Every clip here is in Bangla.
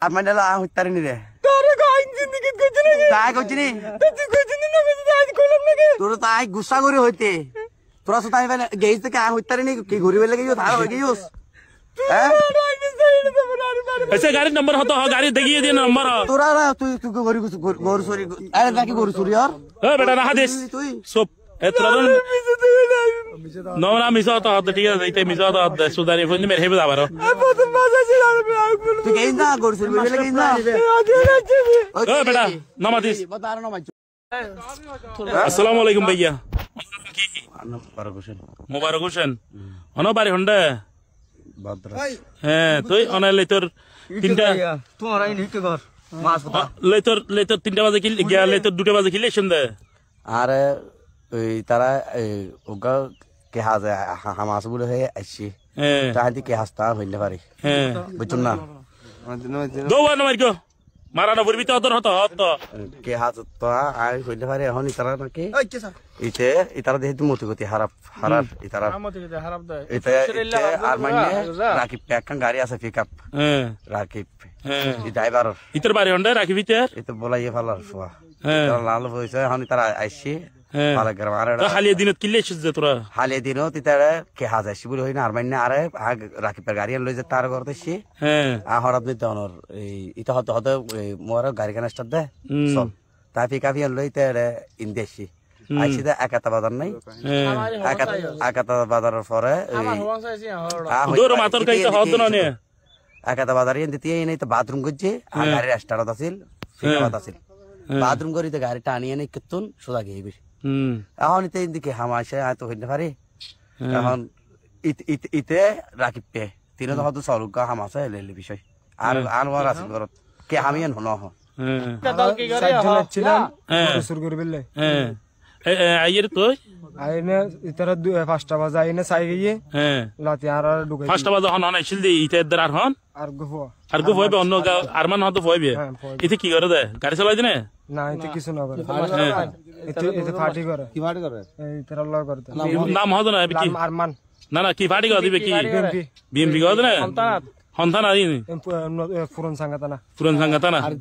আর মানে আ হইতারে নি রে তোরে গাইন জিন্দেগি কইছ না তাই কইছ নি তুই কইছ না আজ কইলাম না তোর তাই গুসা করে হইতে তোরা তো তাই মানে গেইছ থেকে আ হইতারে নি কি ঘুরি বেলে গইও তার হই গইওস হ্যাঁ ऐसे गाड़ी नंबर हो तो गाड़ी देखिए दिए नंबर তোরা না তুই তুই গরু সরি আরে নাকি গরু সরি আর ए बेटा ना देश তুই सोप एतरा नो ना मिसा तो हाथ ठीक है इते मिसा तो हाथ सुधारी फोन मेरे हे बता बारो তুই গেইছ না গরু সরি বেলে গেইছ না ए बेटा नमादिस बता रहा ना भाई अस्सलाम वालेकुम भैया मुबारक हुसैन अनो बारी होंडे बादरा হ্যাঁ তুই অনালে তোর তিনটা তোমার আই নিতে ঘর মাছ কথা লেতর 3টা বাজে কি গিয়া লেতর 2টা বাজে কি লেশন দে আরে ওই তারা ওগা কে হাজে হামাস বলে হয়ে আসছে হ্যাঁ তাহাদি কে হাসতা হইলে পারে হ্যাঁ বুঝুন না দোয়া না মারিকো মারানা পড়বি তো তোর হতো হতো কে হাজ তো আই হইলে পারে এখন ইতারা নাকি ইতে ইতারা দেহ মতি গতি হারাপ ইতারা ইতে আর মানে রাকিব একখান গাড়ি আছে পিকআপ হ্যাঁ রাকিব এই ড্রাইভার ইতর বাড়ি হন্ডা রাখি ভিতর এতে বলাইয়ে ফালার ফুয়া হ্যাঁ লাল হইছে এখন ইতারা আইছে পালা গ্রাম আর তো খালি দিনত কি লেছিস যে তোরা হালে দিনো তিতারে কে হাজ আইছি বলে হই না আর মানে আরে রাকিবের গাড়ি লই যে তার করতে সে হ্যাঁ হঠাৎ নিতে অনর এই ইতা হতে হতে মোর গাড়ি কেন স্টার্ট দে সব তাই পিকআপ ইয়ান লইতে ইন্দেশি আইছি দে একাতা বাজার নাই একাতা বাজারের পরে দূর মাতর কইতে হদ না নে একাতা বাজার ইন দিতে এই তো বাথরুম গজ্জে আর গাড়ি স্টার্ট আছিল ফিকাবাত আছিল বাথরুম করিতে গাড়ি টানিয়ে নাই কিতুন সোজা গিয়েবি এখন ইতে ইনদিকে হামাশে আয় তো হইতে পারে এখন ইতে রাকিব পে তিন তো হয়তো সরুকা হামাশে লেলে বিষয় আর আনোয়ার আছিল ঘরত কে হামিয়ান হন হ ছিলাম শুরু করে বললে হ্যাঁ আইয়ের তুই আইনে ইতারা 5টা বাজে আইনে চাই গিয়ে হ্যাঁ লাতি আর ঢুকাই 5টা বাজে হন আইছিল দি ইতে দর আর হন আর গফো আর গো হইবে অন্য আরমান হতো হইবে ইতে কি করে দে গাড়ি চালাই দিনে না এতে কিছু না করে এতে ফাটি করে কি ফাটি করে ইতারা লয় করে নাম হতো না কি আরমান না না কি ফাটি করে দিবে কি বিএমপি করে না সন্তান আদি পুরন সাঙ্গাতানা আর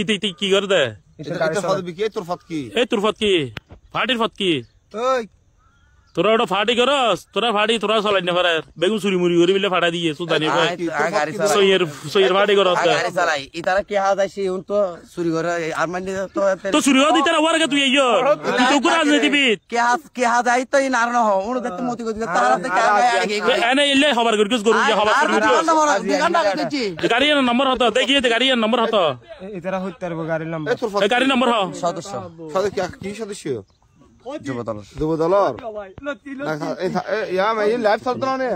ইতে কি করে দে তোর ফত কি ফাটির ফত কি তোরা ওটা ফাটি করস তোরা চলাই না পারে বেগুন চুরি মুড়ি করে বিলে ফাটা দিয়ে সুদানি সইয়ের ফাটি করস গাড়ি চালাই ইতারা কে হাজ আইছি উন তো চুরি করে আর মানে তো চুরি হদি তারা ওয়ারকে তুই আইয়ো তুই তো কুরাজ নীতিবিদ কে হাজ আই তো ইন আর ন হ উন দেখতে মতি গদি তারা তে এনে ইল্লে খবর করকিস গরু যে খবর করকিস গাড়ি নম্বর হতো দেখিয়ে গাড়ি নম্বর হতো ইতারা হইতার গাড়ি নম্বর গাড়ি নম্বর হ সদস্য কি সদস্য যুবদলর ইয়া মাই লাইভ চলতো না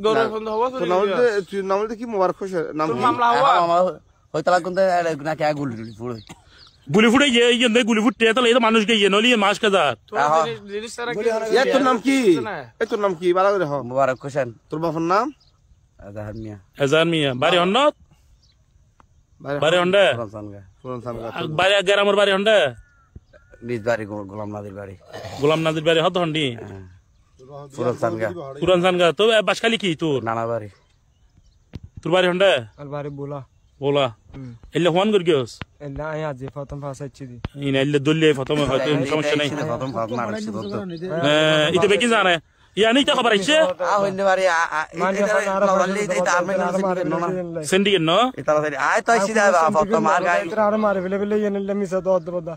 গৌরব বন্ধ হবো তুই নামতে কি মোবারক খুশ নাম মামলা হওয়া হইতালা কোন না কে গুলি ফুড়ে ইয়ে গুলি ফুটে তাহলে এই মানুষ গিয়ে নলি মাস কাজার তোর নাম কি তোর নাম কি বালা করে হ মুবারক হোসেন তোর বাবার নাম আজান মিয়া বাড়ি হন্নত বাড়ি হন্ডে বাড়ি গ্রামের বাড়ি হন্ডে নিজ বাড়ি গোলাম নাদির বাড়ি হত হন্ডি পুরান সানগা তো বাসখালি কি তোর নানা বাড়ি তোর বাড়ি হন্ডে আর বাড়ি बोला এলে ফোন কর গিয়েস এলা আই আজ প্রথম ফাসাইছি দি ইনা এলে দল্লে প্রথম হয়তো সমস্যা নাই প্রথম ফাস মারছি তো ইতে বেকি জানে ইয়ানি তো খবর আইছে হইনে বাড়ি সিন্ডিকেট ন ইতারা আই তো আইছি দা প্রথম আর গাই আর মারে বলে ইনে মিছা তো অদ্দবদা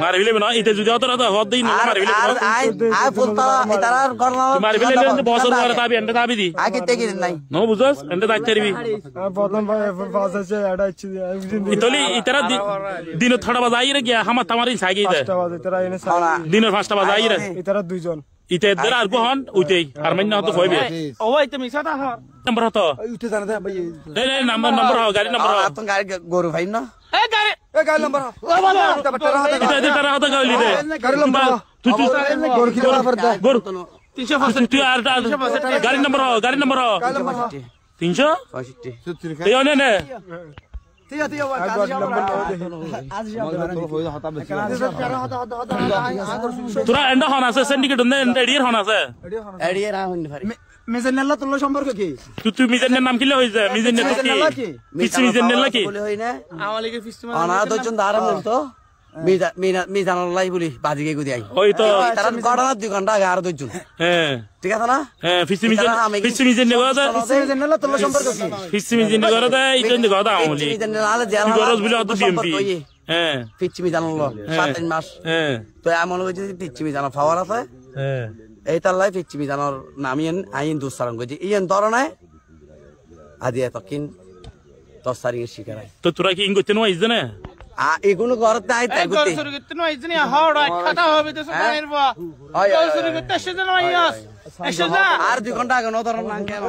মারে বিলে না ইতে যদি অতরা তো হদ দিন মারে বিলে আই ফুলতা ইতারা গরনা মারে বিলে নে বছর পরে তাবি এন্ড তাবি দি আগে তেগি নাই নো বুঝছস এন্ড দাইতারিবি প্রথম ফাসাইছে এডা ইচ্ছি ইতলি ইতারা দিন থড়া বাজাই রে গিয়া হামা তামারি সাগি দে 5টা বাজে ইতারা এনে দিনের 5টা বাজাই রে ইতারা দুইজন ইতে দরা আর গোহন উইতেই আর মাইনা হতো হইবে ও ইতে মিছা তা নম্বর হতো উঠে জানা দে ভাই এই নম্বর হ গাড়ি নম্বর হ তো গাড়ি গরু ভাই না গাড়ি নম্বর এটা তারা হতো গাড়ি দে গাড়ি নম্বর তুই গরু কি নম্বর দে গরু 365 তুই আর গাড়ি নম্বর হ 365 এই অনে নে তোরা এন্ড হন আছে সিন্ডিকেট নে এডিয়ার হন আছে এডিয়ার হন পারে মেজেনেল্লা তোর সম্পর্ক কি? তুই মিজানের নাম কিলে হয়ে যায় মিজানের কি ফিস মিজানের কি বলে হই না আওয়ামী লীগের ফিস্ট অনা দজন দারাম তো মিজানুল্লাহ বলি বাজিকে গুদি আই ওই তো তারা ঘটনা 2 ঘন্টা আগে আর দজন হ্যাঁ ঠিক আছে না হ্যাঁ ফিস মিজানের কথা মেজেনেল্লা তোর সম্পর্ক কি? ফিস মিজানের কথা এই জন্য কথা আমলি মিজানুল্লাহ জেল গরজ বলে অত বিএমপি হ্যাঁ পিচ্ছি মিজানুল্লাহ 7 মাস হ্যাঁ তো এমন হয়েছে যে পিচ্ছি মিজানো পাওয়ার আছে হ্যাঁ এই তার লাই পিচ্ছি মিজানোর নামিয়েন আইন দুসারং গজি ইয়েন ধরনে আদি এতকিন 10 তারিখের শিকার তো তোরা কি ইন করতে নয় ইজ না এগুলো ঘরতে আই তাই করতে আর 2 ঘন্টা আগে ন ধরন না কেন